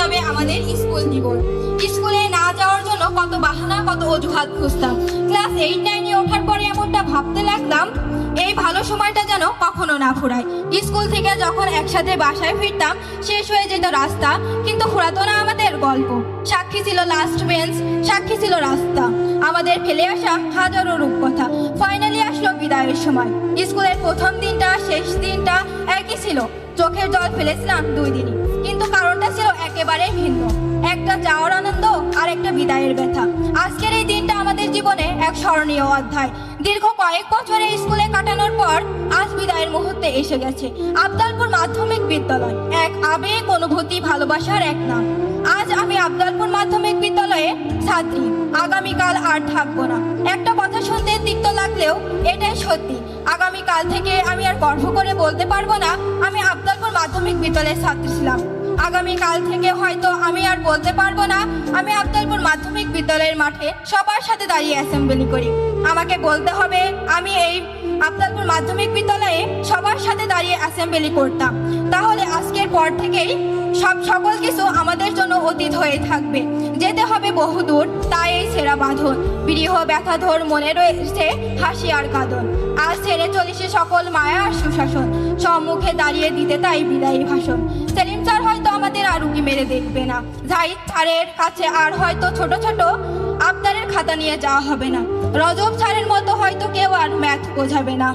যাবে আমাদের স্কুল জীবন। স্কুলে না যাওয়ার জন্য কত বাহানা, কত অজুহাত খুঁজতাম। ক্লাস 8-9-এ ওঠার পরে এমনটা ভাবতে লাগলাম, এই ভালো সময়টা যেন কখনো না ফুরায়। স্কুল থেকে যখন একসাথে বাসায় ফিরতাম, শেষ হয়ে যেত রাস্তা, কিন্তু ফুরাতো না আমাদের গল্প। সাক্ষী ছিল লাস্ট বেঞ্চ, সাক্ষী ছিল রাস্তা, আমাদের ফেলে আসা হাজারো রূপকথা। ফাইনালি আসলো বিদায়ের সময়। স্কুলের প্রথম দিনটা, শেষ দিনটা একই ছিল। চোখের জল ফেলেছিলাম 2 দিনই, কিন্তু কারণটা ছিল একেবারে ভিন্ন। একটা যাওয়ার আনন্দ আর একটা বিদায়ের ব্যথা। আজকের এই দিনটা আমাদের জীবনে এক স্মরণীয় অধ্যায়। দীর্ঘ কয়েক বছরে স্কুলে কাটানোর পর আজ বিদায়ের মুহূর্তে এসে গেছে। আবদালপুর মাধ্যমিক বিদ্যালয় এক আবেগ, অনুভূতি, ভালোবাসার এক নাম। আজ আমি আবদালপুর মাধ্যমিক বিদ্যালয়ে ছাত্রী। আগামীকাল আর থাকবো না। একটা কথা শুনতে তিক্ত লাগলেও এটাই সত্যি। আগামীকাল থেকে আমি আর গর্ব করে বলতে পারবো না আমি আবদালপুর মাধ্যমিক বিদ্যালয়ের ছাত্রী ছিলাম। আগামীকাল থেকে হয়তো আমি আর বলতে পারবো না আমি আবদালপুর মাধ্যমিক বিদ্যালয়ের মাঠে সবার সাথে দাঁড়িয়ে অ্যাসেম্বলি করি। আমাকে বলতে হবে আমি এই আবদালপুর মাধ্যমিক বিদ্যালয়ে সবার সাথে দাঁড়িয়ে অ্যাসেম্বলি করতাম। তাহলে আজকের পর থেকেই সকল কিছু আমাদের জন্য অতীত হয়ে থাকবে। যেতে হবে বহুদূর, তাই এই সেরা বাঁধন। বিরহ ব্যথাধর মনে রয়েছে হাসি আর কাঁদন। আজ ছেড়ে চলেছে সকল মায়া আর সুশাসন। সম্মুখে দাঁড়িয়ে দিতে তাই বিদায়ী ভাষণ। সেলিম স্যার হয়তো আমাদের আর উকি মেরে দেখবে না। জাহিদ স্যারের কাছে আর হয়তো ছোট ছোট আবদারের খাতা নিয়ে যাওয়া হবে না। রজব স্যারের মতো হয়তো কেউ আর ম্যাথ বোঝাবে না।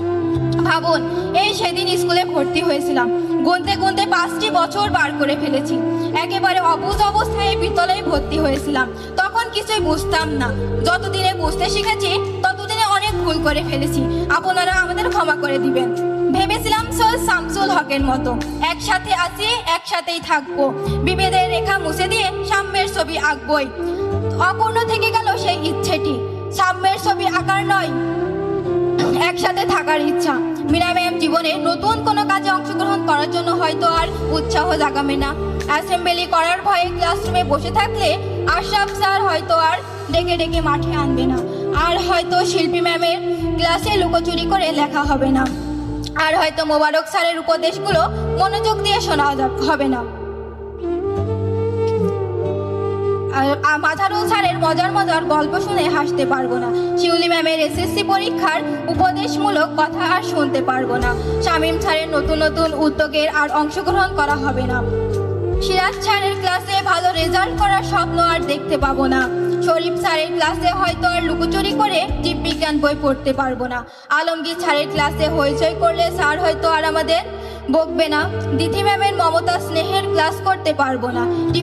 ভাবুন, এই সেদিন স্কুলে ভর্তি হয়েছিলাম। গুনতে গুনতে 5টি বছর পার করে ফেলেছি। একেবারে অবুঝ অবস্থায় বিদ্যালয়ে ভর্তি হয়েছিলাম। তখন কিছুই বুঝতাম না। যতদিনে বুঝতে শিখেছি ততদিনে অনেক ভুল করে ফেলেছি। আপনারা আমাদের ক্ষমা করে দিবেন। ভেবেছিলাম সৈয়দ শামসুল হকের মতো একসাথে আছি, একসাথেই থাকবো। বিভেদের রেখা মুছে দিয়ে সাম্যের ছবি আঁকবই। অপূর্ণ থেকে গেল সেই ইচ্ছেটি। সাম্যের ছবি আঁকার নয়, একসাথে থাকার ইচ্ছা। মীরা ম্যাম জীবনে নতুন কোনো কাজে অংশগ্রহণ করার জন্য হয়তো আর উৎসাহ জাগাবে না। অ্যাসেম্বলি করার ভয়ে ক্লাসরুমে বসে থাকলে আশরাফ স্যার হয়তো আর ডেকে ডেকে মাঠে আনবে না। আর হয়তো শিল্পী ম্যামের ক্লাসে লুকোচুরি করে লেখা হবে না। আর হয়তো মোবারক স্যারের উপদেশগুলো মনোযোগ দিয়ে শোনা হবে না। মাঝারুল স্যারের মজার মজার গল্প শুনে হাসতে পারবো না। শিউলি ম্যামের এসএসসি পরীক্ষার উপদেশমূলক কথা আর শুনতে পারবো না। শামীম স্যারের নতুন নতুন উদ্যোগের আর অংশগ্রহণ করা হবে না। সিরাজ স্যারের ক্লাসে ভালো রেজাল্ট করার স্বপ্ন আর দেখতে পাবো না। শরীফ স্যারের ক্লাসে হয়তো আর লুকোচুরি করে জীববিজ্ঞান বই পড়তে পারবো না। আলমগীর স্যারের ক্লাসে হইচই করলে স্যার হয়তো আর আমাদের বকবে না। দিতি ম্যামের মমতা স্নেহের ক্লাস করতে পারবো না।